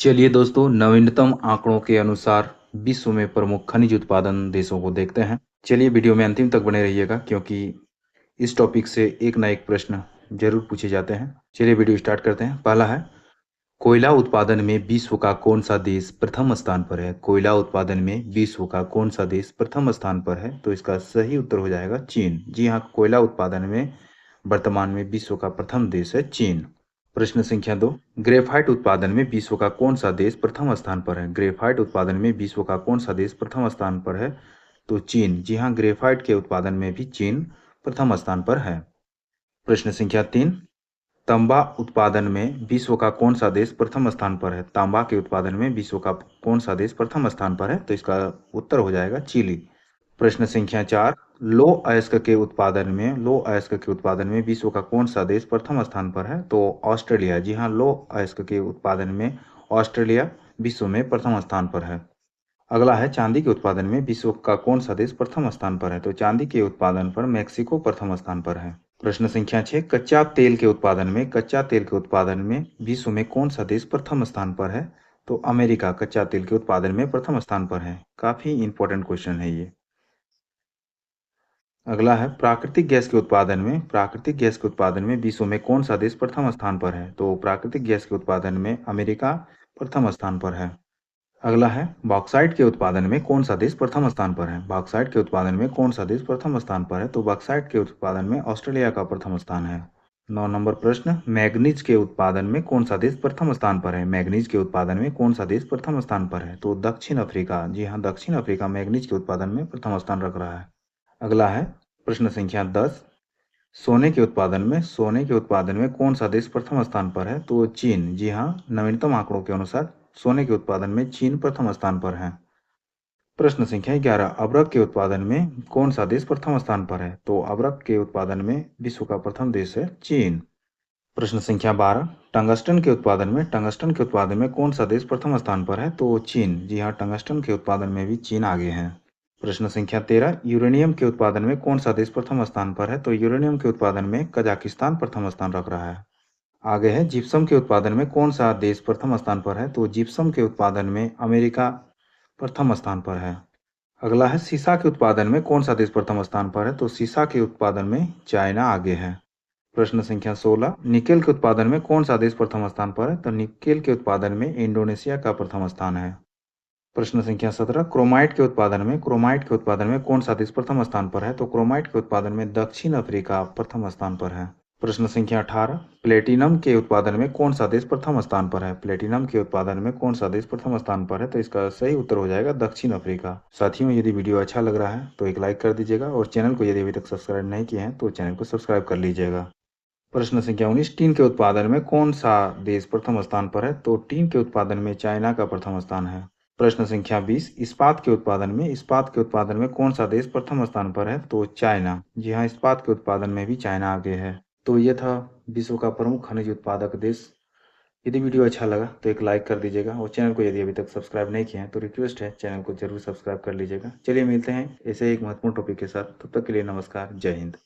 चलिए दोस्तों, नवीनतम आंकड़ों के अनुसार विश्व में प्रमुख खनिज उत्पादन देशों को देखते हैं। चलिए वीडियो में अंतिम तक बने रहिएगा, क्योंकि इस टॉपिक से एक ना एक प्रश्न जरूर पूछे जाते हैं। चलिए वीडियो स्टार्ट करते हैं। पहला है, कोयला उत्पादन में विश्व का कौन सा देश प्रथम स्थान पर है? कोयला उत्पादन में विश्व का कौन सा देश प्रथम स्थान पर है? तो इसका सही उत्तर हो जाएगा चीन। जी हाँ, कोयला उत्पादन में वर्तमान में विश्व का प्रथम देश है चीन। प्रश्न संख्या 2, ग्रेफाइट उत्पादन में विश्व का कौन सा देश प्रथम स्थान पर है? ग्रेफाइट उत्पादन में विश्व का कौन सा देश प्रथम स्थान पर है? तो चीन। जी हाँ, ग्रेफाइट के उत्पादन में भी चीन प्रथम स्थान पर है। प्रश्न संख्या 3, तांबा उत्पादन में विश्व का कौन सा देश प्रथम स्थान पर है? तांबा के उत्पादन में विश्व का कौन सा देश प्रथम स्थान पर है? तो इसका उत्तर हो जाएगा चिली। प्रश्न संख्या 4, लो अयस्क के उत्पादन में विश्व का कौन सा देश प्रथम स्थान पर है? तो ऑस्ट्रेलिया। जी हाँ, लो अयस्क के उत्पादन में ऑस्ट्रेलिया विश्व में प्रथम स्थान पर है। अगला है, चांदी के उत्पादन में विश्व का कौन सा देश प्रथम स्थान पर है? तो चांदी के उत्पादन पर मेक्सिको प्रथम स्थान पर है। प्रश्न संख्या 6, कच्चा तेल के उत्पादन में विश्व में कौन सा देश प्रथम स्थान पर है? तो अमेरिका कच्चा तेल के उत्पादन में प्रथम स्थान पर है। काफी इंपॉर्टेंट क्वेश्चन है ये। अगला है, प्राकृतिक गैस के उत्पादन में विश्व में कौन सा देश प्रथम स्थान पर है? तो प्राकृतिक गैस के उत्पादन में अमेरिका प्रथम स्थान पर है। अगला है, बॉक्साइट के उत्पादन में कौन सा देश प्रथम स्थान पर है? बॉक्साइट के उत्पादन में कौन सा देश प्रथम स्थान पर है? तो बॉक्साइट के उत्पादन में ऑस्ट्रेलिया का प्रथम स्थान है। 9 नंबर प्रश्न, मैग्नीज के उत्पादन में कौन सा देश प्रथम स्थान पर है? मैग्नीज के उत्पादन में कौन सा देश प्रथम स्थान पर है? तो दक्षिण अफ्रीका। जी हाँ, दक्षिण अफ्रीका मैग्नीज के उत्पादन में प्रथम स्थान रख रहा है। अगला है, प्रश्न संख्या 10, सोने के उत्पादन में कौन सा देश प्रथम स्थान पर है? तो चीन। जी हाँ, नवीनतम आंकड़ों के अनुसार सोने के उत्पादन में चीन प्रथम स्थान पर है। प्रश्न संख्या 11, अबरक के उत्पादन में कौन सा देश प्रथम स्थान पर है? तो अबरक के उत्पादन में विश्व का प्रथम देश है चीन। प्रश्न संख्या 12, टंगस्टन के उत्पादन में कौन सा देश प्रथम स्थान पर है? तो चीन। जी हाँ, टंगस्टन के उत्पादन में भी चीन आगे है। प्रश्न संख्या 13, यूरेनियम के उत्पादन में कौन सा देश प्रथम स्थान पर है? तो यूरेनियम के उत्पादन में कजाकिस्तान प्रथम स्थान रख रहा है। आगे है, जिप्सम के उत्पादन में कौन सा देश प्रथम स्थान पर है? तो जिप्सम के उत्पादन में अमेरिका प्रथम स्थान पर है। अगला है, सीसा के उत्पादन में कौन सा देश प्रथम स्थान पर है? तो सीसा के उत्पादन में चाइना आगे है। प्रश्न संख्या 16, निकेल के उत्पादन में कौन सा देश प्रथम स्थान पर है? तो निकेल के उत्पादन में इंडोनेशिया का प्रथम स्थान है। प्रश्न संख्या 17, क्रोमाइट के उत्पादन में कौन सा देश प्रथम स्थान पर है? तो क्रोमाइट के उत्पादन में दक्षिण अफ्रीका प्रथम स्थान पर है। प्रश्न संख्या 18, प्लेटिनम के उत्पादन में कौन सा देश प्रथम स्थान पर है? प्लेटिनम के उत्पादन में कौन सा देश प्रथम स्थान पर है? तो इसका सही उत्तर हो जाएगा दक्षिण अफ्रीका। साथियों, यदि वीडियो अच्छा लग रहा है तो एक लाइक कर दीजिएगा, और चैनल को यदि अभी तक सब्सक्राइब नहीं किए हैं तो चैनल को सब्सक्राइब कर लीजिएगा। प्रश्न संख्या 19, टीन के उत्पादन में कौन सा देश प्रथम स्थान पर है? तो टीन के उत्पादन में चाइना का प्रथम स्थान है। प्रश्न संख्या 20, इस्पात के उत्पादन में कौन सा देश प्रथम स्थान पर है? तो चाइना। जी हाँ, इस्पात के उत्पादन में भी चाइना आगे है। तो ये था विश्व का प्रमुख खनिज उत्पादक देश। यदि वीडियो अच्छा लगा तो एक लाइक कर दीजिएगा, और चैनल को यदि अभी तक सब्सक्राइब नहीं किए हैं तो रिक्वेस्ट है, चैनल को जरूर सब्सक्राइब कर लीजिएगा। चलिए मिलते हैं ऐसे एक महत्वपूर्ण टॉपिक के साथ। तब तक के लिए नमस्कार, जय हिंद।